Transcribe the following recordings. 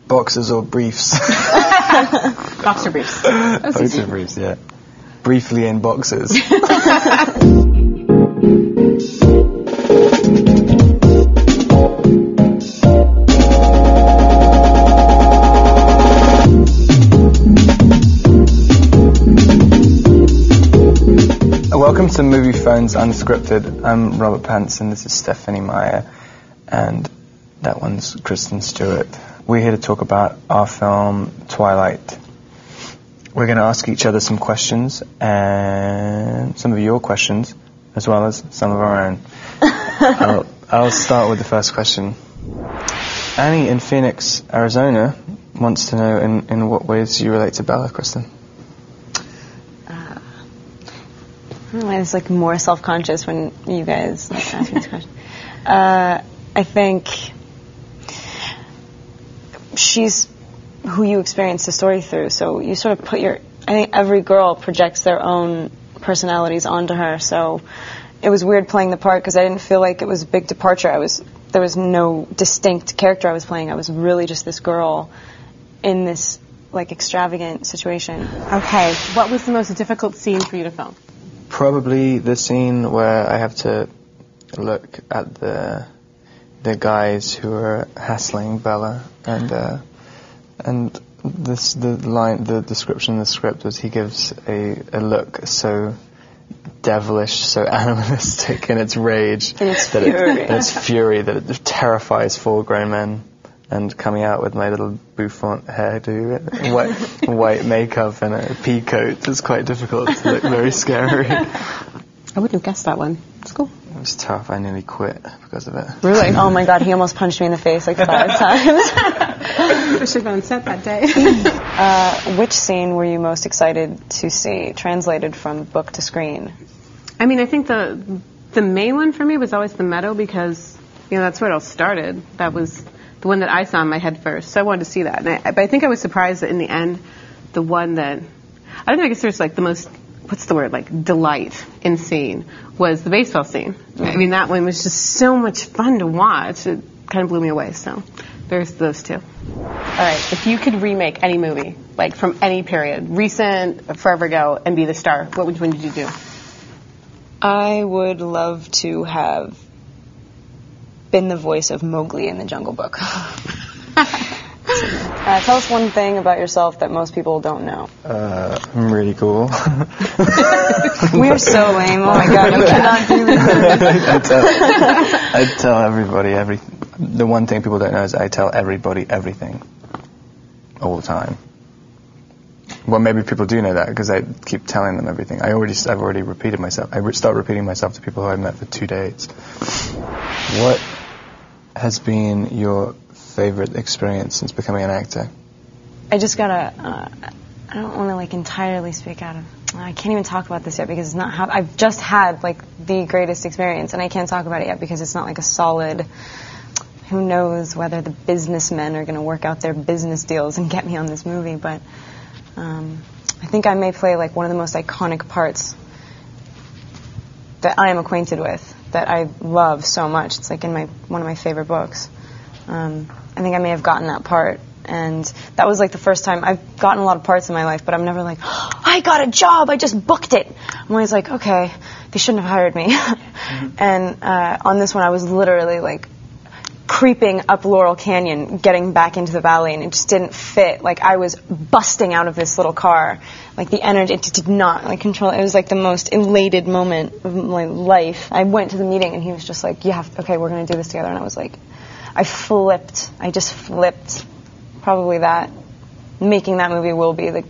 Boxers or briefs? Boxer briefs. Boxer briefs, yeah. Briefly in boxers. Welcome to Movie Phones Unscripted. I'm Robert Pattinson, this is Stephenie Meyer, and that one's Kristen Stewart. We're here to talk about our film, Twilight. We're going to ask each other some questions, and some of your questions, as well as some of our own. I'll start with the first question. Annie in Phoenix, Arizona, wants to know in what ways you relate to Bella, Kristen. I was like more self-conscious when you guys asked me this question. I think she's who you experience the story through. So you sort of I think every girl projects their own personalities onto her. So it was weird playing the part because I didn't feel like it was a big departure. There was no distinct character I was playing. I was really just this girl in this like extravagant situation. Okay, what was the most difficult scene for you to film? Probably the scene where I have to look at the guys who are hassling Bella, and the description in the script was he gives a look so devilish, so animalistic in its rage, and its fury that it terrifies full grown men. And coming out with my little bouffant hairdo, white makeup and a pea coat is quite difficult to look very scary. I wouldn't have guessed that one. It's cool. It was tough. I nearly quit because of it. Really? Oh my God, he almost punched me in the face like 5 times. I should have been on set that day. Which scene were you most excited to see translated from book to screen? I mean, I think the main one for me was always the meadow because, that's where it all started. That was the one that I saw in my head first, so I wanted to see that. But I think I was surprised that in the end, the one that, I don't know, I guess there's like the most, delight in scene was the baseball scene. I mean, that one was just so much fun to watch. It kind of blew me away, so there's those two. All right, if you could remake any movie, like from any period, recent, forever ago, and be the star, which one did you do? I would love to have been the voice of Mowgli in the Jungle Book. Tell us one thing about yourself that most people don't know. I'm really cool. We're so lame. Oh my God, we cannot do this. I tell everybody the one thing people don't know is I tell everybody everything all the time. Well, maybe people do know that because I keep telling them everything. I've already repeated myself. I start repeating myself to people who I've met for 2 dates. What has been your favorite experience since becoming an actor? I just gotta, I don't want to entirely speak out of, I can't even talk about this yet because it's not I've just had the greatest experience and I can't talk about it yet because it's not a solid, who knows whether the businessmen are going to work out their business deals and get me on this movie, but I think I may play one of the most iconic parts that I am acquainted with, that I love so much. It's in one of my favorite books. I think I may have gotten that part, and that was the first time. I've gotten a lot of parts in my life, but I'm never I got a job, I just booked it. I'm always okay, they shouldn't have hired me. And on this one I was literally creeping up Laurel Canyon, getting back into the valley, and it just didn't fit. I was busting out of this little car. The energy, it did not control. It was the most elated moment of my life. I went to the meeting and he was just okay, we're going to do this together. And I was I flipped. I just flipped. Probably that. Making that movie will be the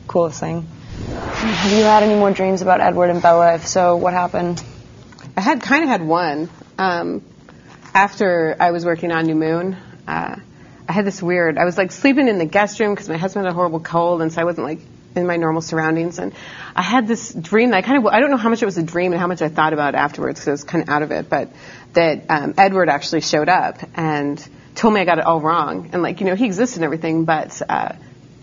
coolest thing. Have you had any more dreams about Edward and Bella? If so, what happened? I had one. After I was working on New Moon, I had this weird, I was sleeping in the guest room because my husband had a horrible cold, and so I wasn't in my normal surroundings, and I had this dream that I don't know how much it was a dream and how much I thought about it afterwards because I was kind of out of it, but that Edward actually showed up and told me I got it all wrong, and he existed and everything, but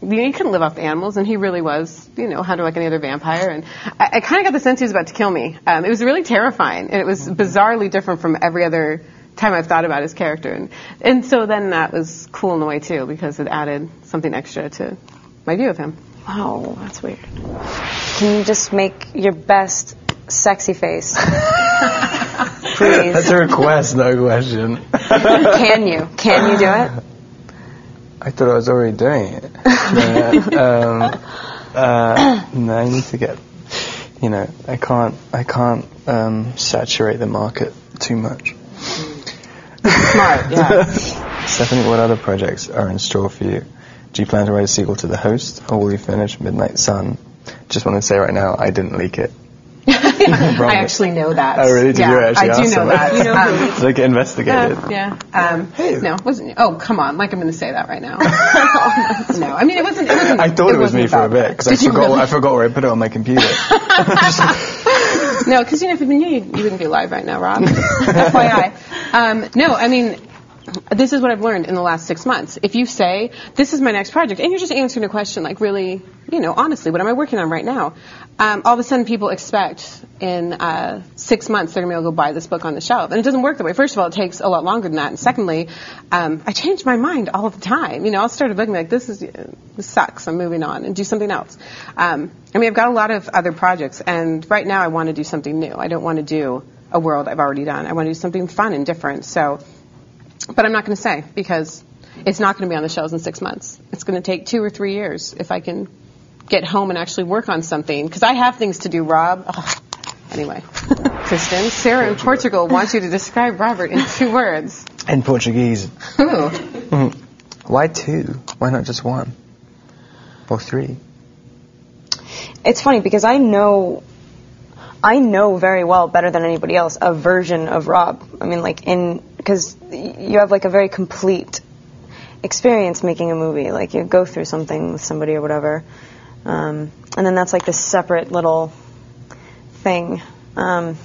he couldn't live off the animals, and he really was, hunter like any other vampire, and I kind of got the sense he was about to kill me. It was really terrifying, and it was bizarrely different from every other time I've thought about his character. And so then that was cool in a way, too, because it added something extra to my view of him. Oh, that's weird. Can you just make your best sexy face? Please. That's a request, no question. Can you? Can you do it? I thought I was already doing it. No, I need to get, I can't saturate the market too much. Smart, yeah. Stephenie, what other projects are in store for you? Do you plan to write a sequel to The Host, or will you finish Midnight Sun? Just want to say right now, I didn't leak it. I actually know that. Oh, really? Did you actually I do know that. You know, like investigated. Yeah. No, it wasn't. Oh, come on! Like I'm going to say that right now. No, I mean it wasn't. I thought it was me for a bit because I forgot where I put it on my computer. No, because if you knew, you wouldn't be live right now, Rob. FYI. No, I mean. This is what I've learned in the last 6 months. If you say, this is my next project, and you're just answering a question like really, honestly, what am I working on right now? All of a sudden people expect in 6 months they're going to be able to go buy this book on the shelf. And it doesn't work that way. First of all, it takes a lot longer than that. And secondly, I change my mind all the time. I'll start a book and be like, this sucks, I'm moving on, and do something else. I've got a lot of other projects, and right now I want to do something new. I don't want to do a world I've already done. I want to do something fun and different. But I'm not going to say, because it's not going to be on the shelves in 6 months. It's going to take 2 or 3 years if I can get home and actually work on something. Because I have things to do, Rob. Oh. Anyway, Kristen, Sarah in Portugal wants you to describe Robert in 2 words. In Portuguese. Ooh. Why 2? Why not just 1? Or 3? It's funny because I know very well, better than anybody else, a version of Rob. I mean, because you have like a very complete experience making a movie. Like you go through something with somebody or whatever, and then that's like this separate little thing. I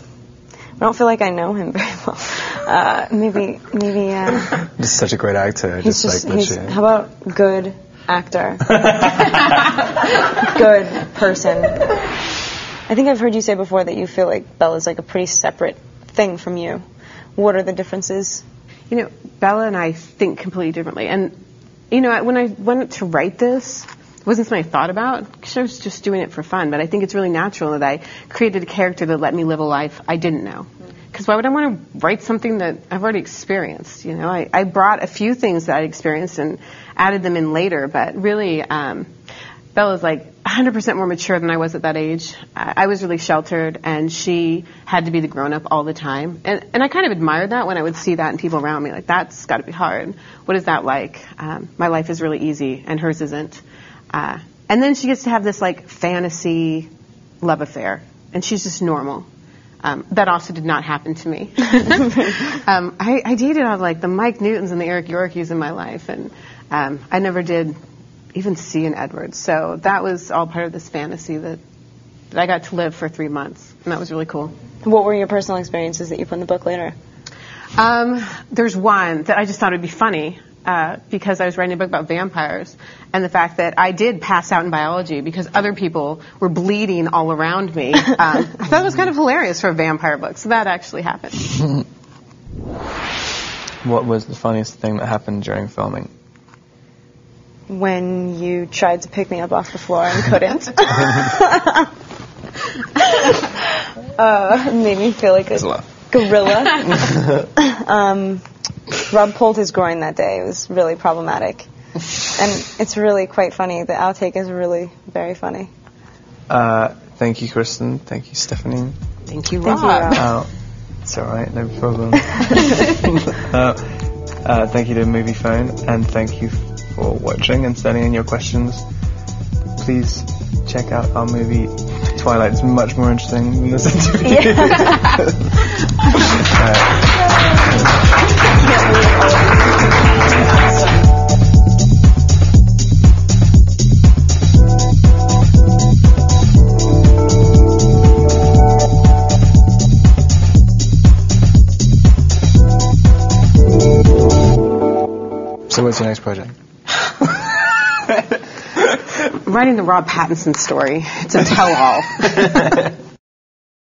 don't feel like I know him very well. Maybe. He's such a great actor. How about good actor? Good person. I think I've heard you say before that you feel like Bella's like a pretty separate thing from you. What are the differences? Bella and I think completely differently. And, when I went to write this, it wasn't something I thought about, because I was just doing it for fun. But I think it's really natural that I created a character that let me live a life I didn't know. Because why would I want to write something that I've already experienced? I brought a few things that I experienced and added them in later. But really, Bella's like 100% more mature than I was at that age. I was really sheltered, and she had to be the grown-up all the time. And I kind of admired that when I would see that in people around me. Like, that's got to be hard. What is that like? My life is really easy, and hers isn't. And then she gets to have this, like, fantasy love affair, and she's just normal. That also did not happen to me. I dated all, like, the Mike Newtons and the Eric Yorkies in my life, and I never did even see an Edwards. So that was all part of this fantasy that I got to live for 3 months, and that was really cool. What were your personal experiences that you put in the book later? There's one that I just thought would be funny because I was writing a book about vampires, and the fact that I did pass out in biology because other people were bleeding all around me. I thought it was kind of hilarious for a vampire book, so that actually happened. What was the funniest thing that happened during filming? When you tried to pick me up off the floor and couldn't. Made me feel like a gorilla. Rob pulled his groin that day. It was really problematic. And it's really quite funny. The outtake is really very funny. Thank you, Kristen. Thank you, Stephenie. Thank you, Rob. It's all right, no problem. Thank you to Movie Phone, and thank you for watching and sending in your questions. Please check out our movie Twilight. It's much more interesting than this interview. Yeah. So what's your next project? Writing the Rob Pattinson story. It's a tell-all.